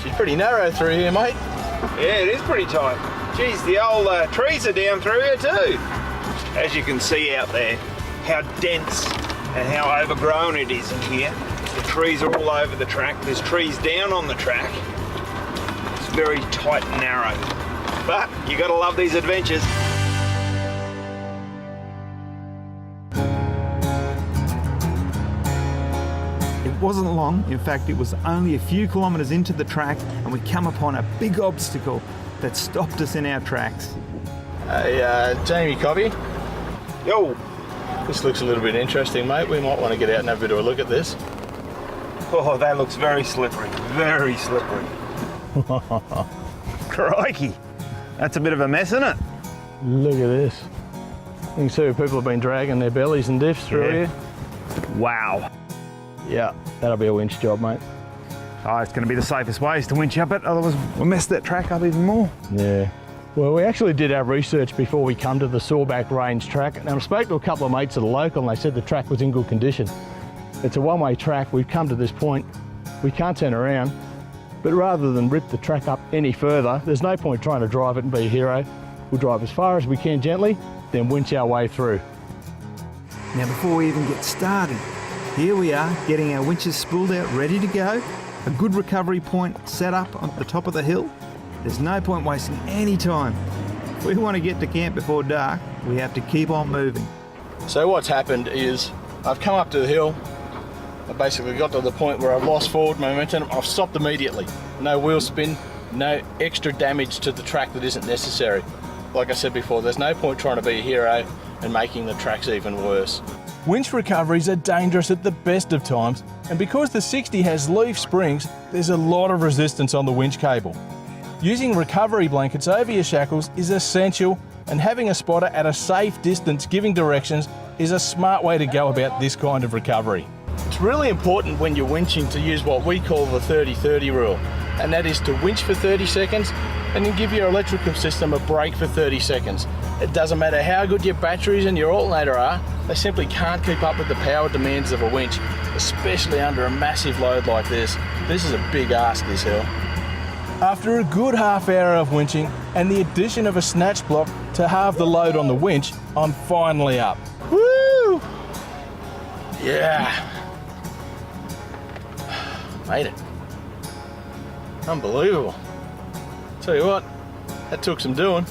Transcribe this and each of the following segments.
She's pretty narrow through here, mate. Yeah, it is pretty tight. Geez, the old trees are down through here too. As you can see out there, how dense and how overgrown it is in here. The trees are all over the track. There's trees down on the track. It's very tight and narrow. But you gotta love these adventures. It wasn't long. In fact, it was only a few kilometres into the track and we come upon a big obstacle that stopped us in our tracks. Hey, Jamie Cobby. Yo. This looks a little bit interesting, mate. We might want to get out and have a bit of a look at this. Oh, that looks very slippery. Very slippery. Crikey. That's a bit of a mess, isn't it? Look at this. You can see where people have been dragging their bellies and diffs through here. Wow. Yeah, that'll be a winch job, mate. Oh, it's going to be the safest way is to winch up it, otherwise we'll mess that track up even more. Yeah. Well, we actually did our research before we come to the Sawback Range track, and I spoke to a couple of mates at the local and they said the track was in good condition. It's a one-way track. We've come to this point. We can't turn around, but rather than rip the track up any further, there's no point trying to drive it and be a hero. We'll drive as far as we can gently, then winch our way through. Now, before we even get started, here we are getting our winches spooled out, ready to go. A good recovery point set up on the top of the hill. There's no point wasting any time. If we want to get to camp before dark, we have to keep on moving. So what's happened is I've come up to the hill. I basically got to the point where I've lost forward momentum. I've stopped immediately. No wheel spin, no extra damage to the track that isn't necessary. Like I said before, there's no point trying to be a hero and making the tracks even worse. Winch recoveries are dangerous at the best of times, and because the 60 has leaf springs, there's a lot of resistance on the winch cable. Using recovery blankets over your shackles is essential, and having a spotter at a safe distance giving directions is a smart way to go about this kind of recovery. It's really important when you're winching to use what we call the 30-30 rule, and that is to winch for 30 seconds and then give your electrical system a break for 30 seconds. It doesn't matter how good your batteries and your alternator are, they simply can't keep up with the power demands of a winch, especially under a massive load like this. This is a big ask, this hill. After a good half hour of winching and the addition of a snatch block to halve the load on the winch, I'm finally up. Woo! Yeah. Made it. Unbelievable. Tell you what, that took some doing.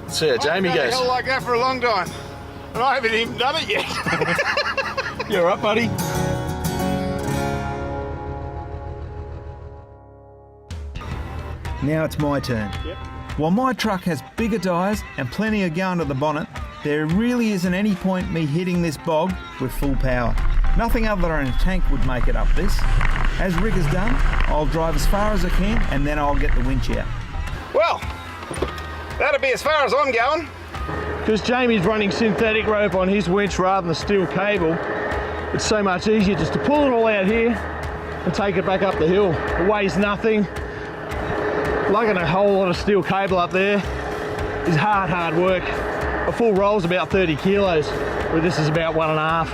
Let's see how Jamie goes. I've been like that for a long time, and I haven't even done it yet. You're up, buddy. Now it's my turn. Yep. While my truck has bigger tyres and plenty of go under the bonnet, there really isn't any point me hitting this bog with full power. Nothing other than a tank would make it up this. As Rick has done, I'll drive as far as I can and then I'll get the winch out. Well, that'll be as far as I'm going. Because Jamie's running synthetic rope on his winch rather than steel cable, it's so much easier just to pull it all out here and take it back up the hill. It weighs nothing. Lugging a whole lot of steel cable up there is hard work. A full roll's about 30 kilos, where this is about 1.5.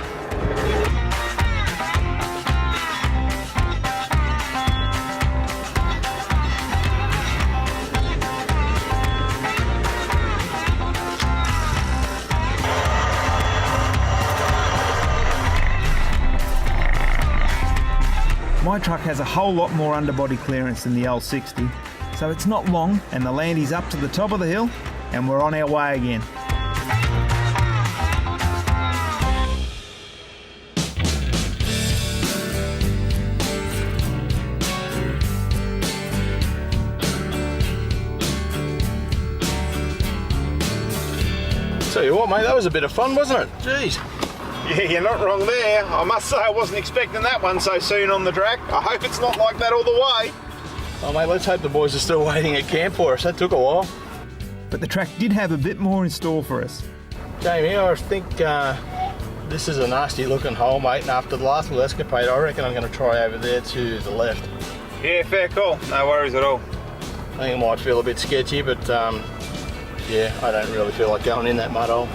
My truck has a whole lot more underbody clearance than the old 60, so it's not long and the Landy's up to the top of the hill and we're on our way again. Tell you what, mate, that was a bit of fun, wasn't it? Jeez. Yeah, you're not wrong there. I must say I wasn't expecting that one so soon on the track. I hope it's not like that all the way. Oh, mate, let's hope the boys are still waiting at camp for us. That took a while. But the track did have a bit more in store for us. Jamie, I think this is a nasty looking hole, mate, and after the last little escapade, I reckon I'm going to try over there to the left. Yeah, fair call. No worries at all. I think it might feel a bit sketchy, but yeah, I don't really feel like going in that mud hole.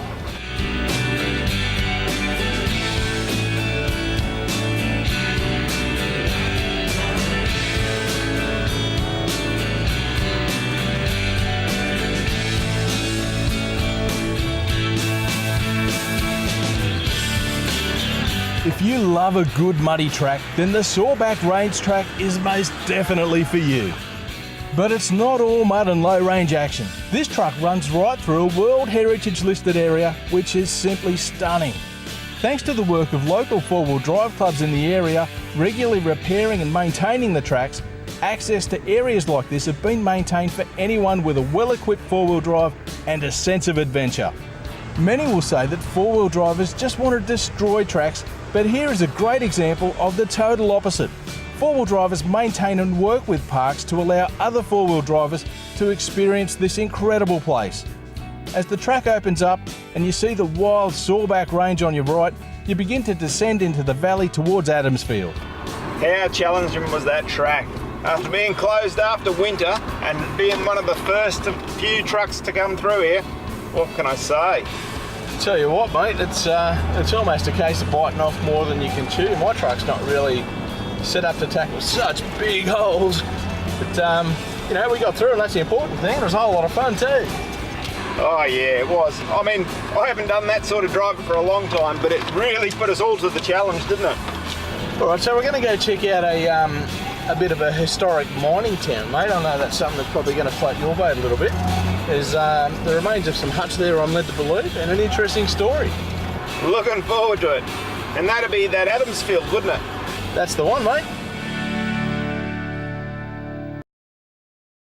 love a good muddy track, then the Sawback Range track is most definitely for you. But it's not all mud and low range action. This truck runs right through a World Heritage listed area, which is simply stunning. Thanks to the work of local four-wheel drive clubs in the area, regularly repairing and maintaining the tracks, access to areas like this have been maintained for anyone with a well-equipped four-wheel drive and a sense of adventure. Many will say that four-wheel drivers just want to destroy tracks, but here is a great example of the total opposite. Four-wheel drivers maintain and work with parks to allow other four-wheel drivers to experience this incredible place. As the track opens up and you see the wild Sawback Range on your right, you begin to descend into the valley towards Adamsfield. How challenging was that track? After being closed after winter and being one of the first few trucks to come through here, what can I say? Tell you what, mate, it's almost a case of biting off more than you can chew. My truck's not really set up to tackle such big holes, but you know, we got through and that's the important thing. It was a whole lot of fun too. Oh yeah, it was. I mean, I haven't done that sort of driving for a long time, but it really put us all to the challenge, didn't it? All right, so we're going to go check out a bit of a historic mining town, mate. I know that's something that's probably going to float your boat a little bit. There's the remains of some huts there, I'm led to believe, and an interesting story. Looking forward to it. And that'd be that Adamsfield, wouldn't it? That's the one, mate.